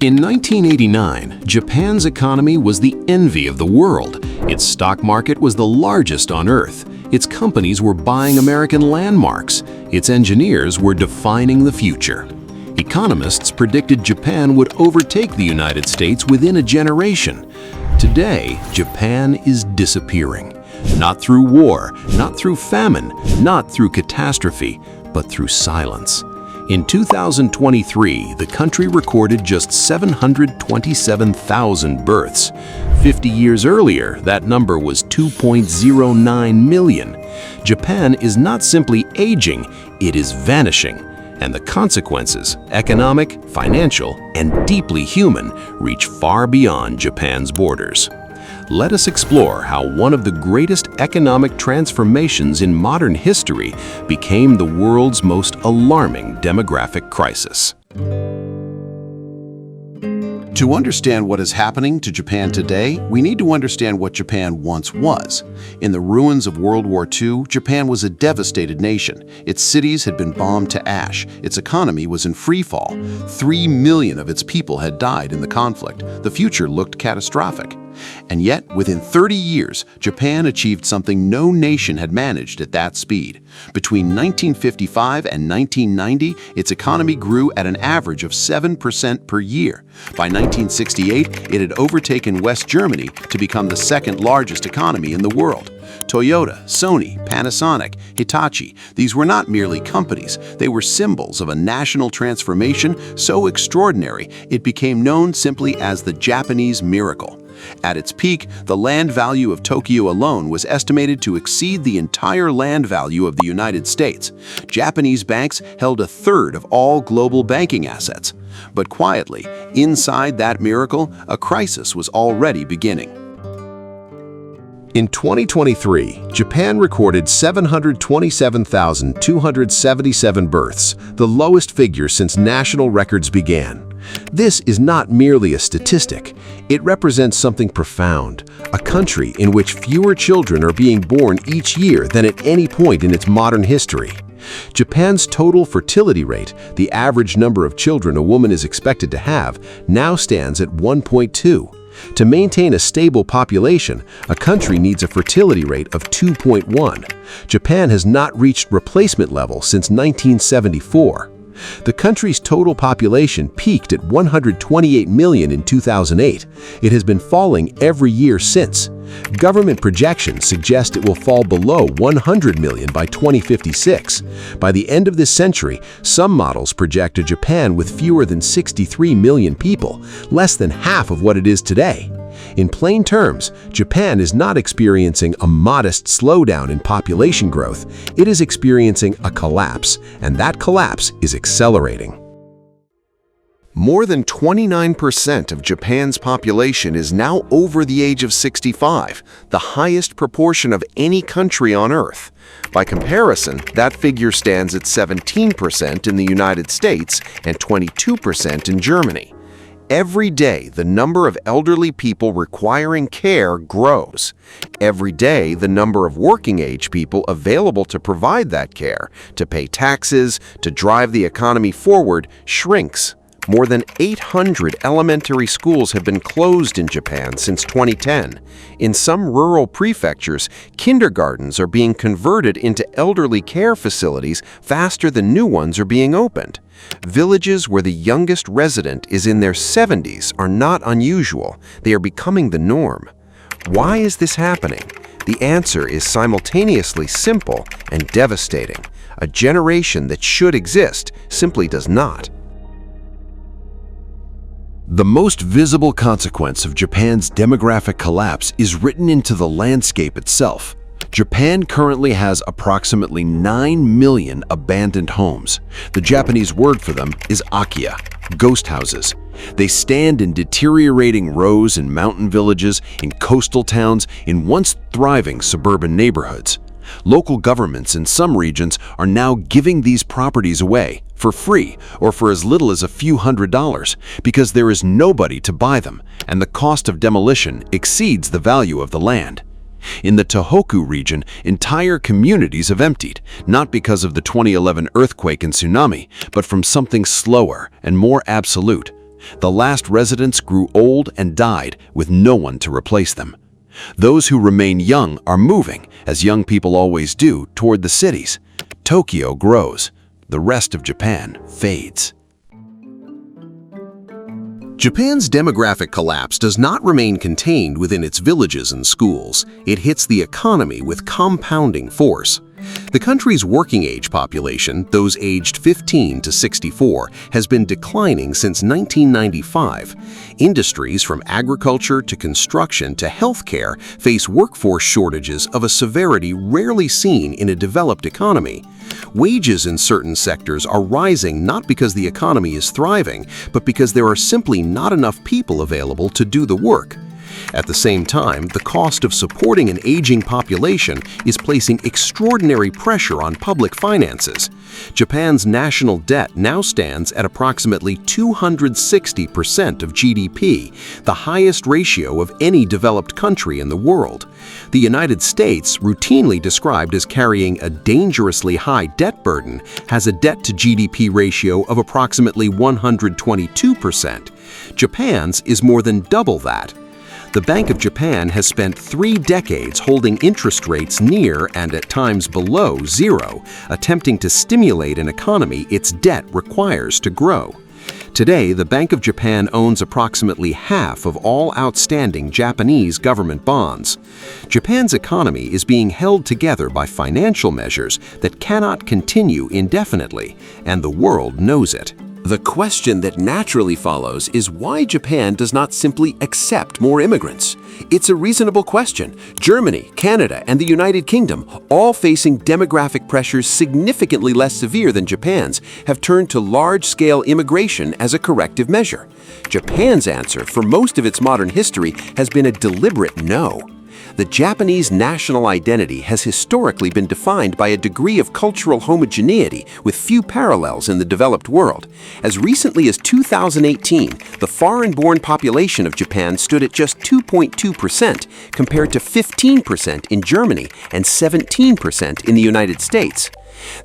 In 1989, Japan's economy was the envy of the world. Its stock market was the largest on Earth. Its companies were buying American landmarks. Its engineers were defining the future. Economists predicted Japan would overtake the United States within a generation. Today, Japan is disappearing. Not through war, not through famine, not through catastrophe, but through silence. In 2023, the country recorded just 727,000 births. 50 years earlier, that number was 2.09 million. Japan is not simply aging, it is vanishing. And the consequences, economic, financial, and deeply human, reach far beyond Japan's borders. Let us explore how one of the greatest economic transformations in modern history became the world's most alarming demographic crisis. To understand what is happening to Japan today, we need to understand what Japan once was. In the ruins of World War II, Japan was a devastated nation. Its cities had been bombed to ash. Its economy was in free fall. 3 million of its people had died in the conflict. The future looked catastrophic. And yet, within 30 years, Japan achieved something no nation had managed at that speed. Between 1955 and 1990, its economy grew at an average of 7% per year. By 1968, it had overtaken West Germany to become the second largest economy in the world. Toyota, Sony, Panasonic, Hitachi, these were not merely companies, they were symbols of a national transformation so extraordinary it became known simply as the Japanese miracle. At its peak, the land value of Tokyo alone was estimated to exceed the entire land value of the United States. Japanese banks held a third of all global banking assets. But quietly, inside that miracle, a crisis was already beginning. In 2023, Japan recorded 727,277 births, the lowest figure since national records began. This is not merely a statistic. It represents something profound, a country in which fewer children are being born each year than at any point in its modern history. Japan's total fertility rate, the average number of children a woman is expected to have, now stands at 1.2. To maintain a stable population, a country needs a fertility rate of 2.1. Japan has not reached replacement level since 1974. The country's total population peaked at 128 million in 2008. It has been falling every year since. Government projections suggest it will fall below 100 million by 2056. By the end of this century, some models project a Japan with fewer than 63 million people, less than half of what it is today. In plain terms, Japan is not experiencing a modest slowdown in population growth. It is experiencing a collapse, and that collapse is accelerating. More than 29% of Japan's population is now over the age of 65, the highest proportion of any country on Earth. By comparison, that figure stands at 17% in the United States and 22% in Germany. Every day, the number of elderly people requiring care grows. Every day, the number of working-age people available to provide that care, to pay taxes, to drive the economy forward, shrinks. More than 800 elementary schools have been closed in Japan since 2010. In some rural prefectures, kindergartens are being converted into elderly care facilities faster than new ones are being opened. Villages where the youngest resident is in their 70s are not unusual. They are becoming the norm. Why is this happening? The answer is simultaneously simple and devastating. A generation that should exist simply does not. The most visible consequence of Japan's demographic collapse is written into the landscape itself. Japan currently has approximately 9 million abandoned homes. The Japanese word for them is akiya, ghost houses. They stand in deteriorating rows in mountain villages, in coastal towns, in once thriving suburban neighborhoods. Local governments in some regions are now giving these properties away for free or for as little as a few $100s because there is nobody to buy them and the cost of demolition exceeds the value of the land. In the Tohoku region, entire communities have emptied, not because of the 2011 earthquake and tsunami, but from something slower and more absolute. The last residents grew old and died with no one to replace them. Those who remain young are moving, as young people always do, toward the cities. Tokyo grows. The rest of Japan fades. Japan's demographic collapse does not remain contained within its villages and schools. It hits the economy with compounding force. The country's working-age population, those aged 15 to 64, has been declining since 1995. Industries from agriculture to construction to healthcare face workforce shortages of a severity rarely seen in a developed economy. Wages in certain sectors are rising not because the economy is thriving, but because there are simply not enough people available to do the work. At the same time, the cost of supporting an aging population is placing extraordinary pressure on public finances. Japan's national debt now stands at approximately 260% of GDP, the highest ratio of any developed country in the world. The United States, routinely described as carrying a dangerously high debt burden, has a debt-to-GDP ratio of approximately 122%. Japan's is more than double that. The Bank of Japan has spent 3 decades holding interest rates near and at times below zero, attempting to stimulate an economy its debt requires to grow. Today, the Bank of Japan owns approximately half of all outstanding Japanese government bonds. Japan's economy is being held together by financial measures that cannot continue indefinitely, and the world knows it. The question that naturally follows is why Japan does not simply accept more immigrants. It's a reasonable question. Germany, Canada, and the United Kingdom, all facing demographic pressures significantly less severe than Japan's, have turned to large-scale immigration as a corrective measure. Japan's answer for most of its modern history has been a deliberate no. The Japanese national identity has historically been defined by a degree of cultural homogeneity with few parallels in the developed world. As recently as 2018, the foreign-born population of Japan stood at just 2.2%, compared to 15% in Germany and 17% in the United States.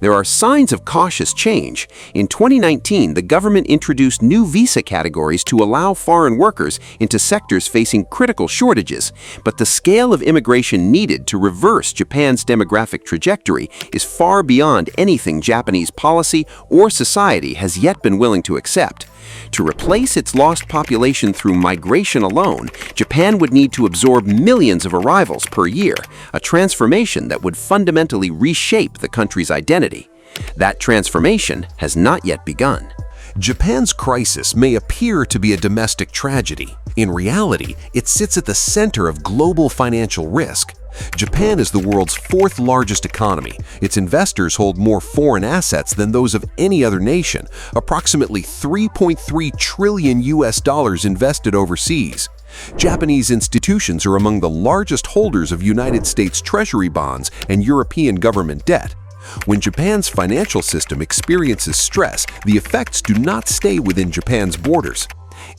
There are signs of cautious change. In 2019, the government introduced new visa categories to allow foreign workers into sectors facing critical shortages, but the scale of immigration needed to reverse Japan's demographic trajectory is far beyond anything Japanese policy or society has yet been willing to accept. To replace its lost population through migration alone, Japan would need to absorb millions of arrivals per year, a transformation that would fundamentally reshape the country's identity. That transformation has not yet begun. Japan's crisis may appear to be a domestic tragedy. In reality, it sits at the center of global financial risk. Japan is the world's 4th largest economy. Its investors hold more foreign assets than those of any other nation, approximately $3.3 trillion invested overseas. Japanese institutions are among the largest holders of United States Treasury bonds and European government debt. When Japan's financial system experiences stress, the effects do not stay within Japan's borders.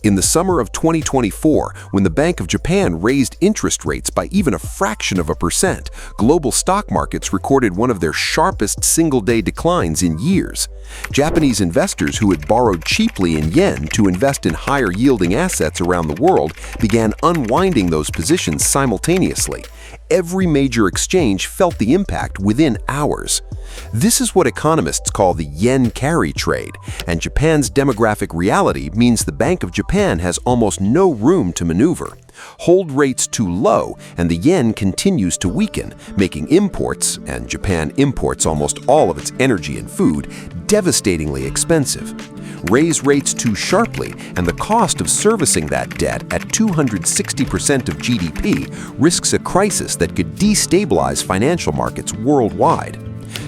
In the summer of 2024, when the Bank of Japan raised interest rates by even a fraction of a percent, global stock markets recorded one of their sharpest single-day declines in years. Japanese investors who had borrowed cheaply in yen to invest in higher-yielding assets around the world began unwinding those positions simultaneously. Every major exchange felt the impact within hours. This is what economists call the yen carry trade, and Japan's demographic reality means the Bank of Japan has almost no room to maneuver. Hold rates too low, and the yen continues to weaken, making imports, and Japan imports almost all of its energy and food, devastatingly expensive. Raise rates too sharply, and the cost of servicing that debt at 260% of GDP risks a crisis that could destabilize financial markets worldwide.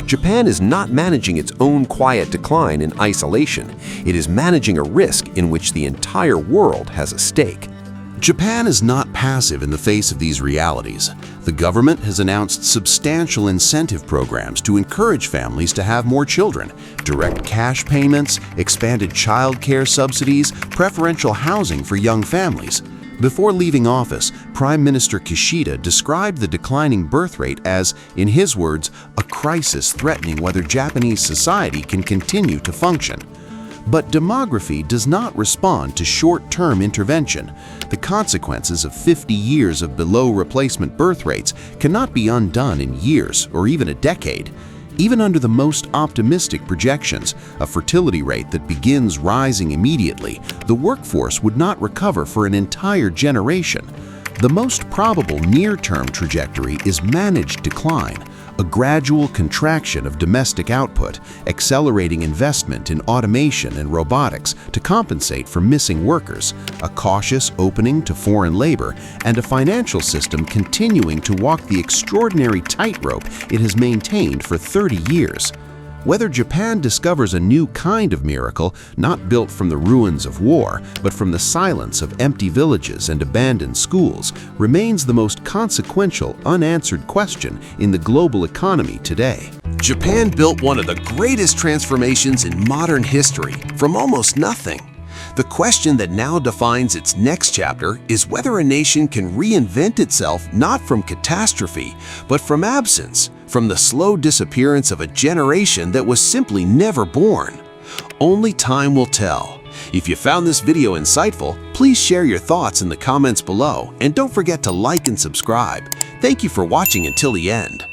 Japan is not managing its own quiet decline in isolation. It is managing a risk in which the entire world has a stake. Japan is not passive in the face of these realities. The government has announced substantial incentive programs to encourage families to have more children, direct cash payments, expanded child care subsidies, preferential housing for young families. Before leaving office, Prime Minister Kishida described the declining birth rate as, in his words, a crisis threatening whether Japanese society can continue to function. But demography does not respond to short-term intervention. The consequences of 50 years of below-replacement birth rates cannot be undone in years or even a decade. Even under the most optimistic projections, a fertility rate that begins rising immediately, the workforce would not recover for an entire generation. The most probable near-term trajectory is managed decline, a gradual contraction of domestic output, accelerating investment in automation and robotics to compensate for missing workers, a cautious opening to foreign labor, and a financial system continuing to walk the extraordinary tightrope it has maintained for 30 years. Whether Japan discovers a new kind of miracle, not built from the ruins of war, but from the silence of empty villages and abandoned schools, remains the most consequential, unanswered question in the global economy today. Japan built one of the greatest transformations in modern history from almost nothing. The question that now defines its next chapter is whether a nation can reinvent itself not from catastrophe, but from absence, from the slow disappearance of a generation that was simply never born. Only time will tell. If you found this video insightful, please share your thoughts in the comments below and don't forget to like and subscribe. Thank you for watching until the end.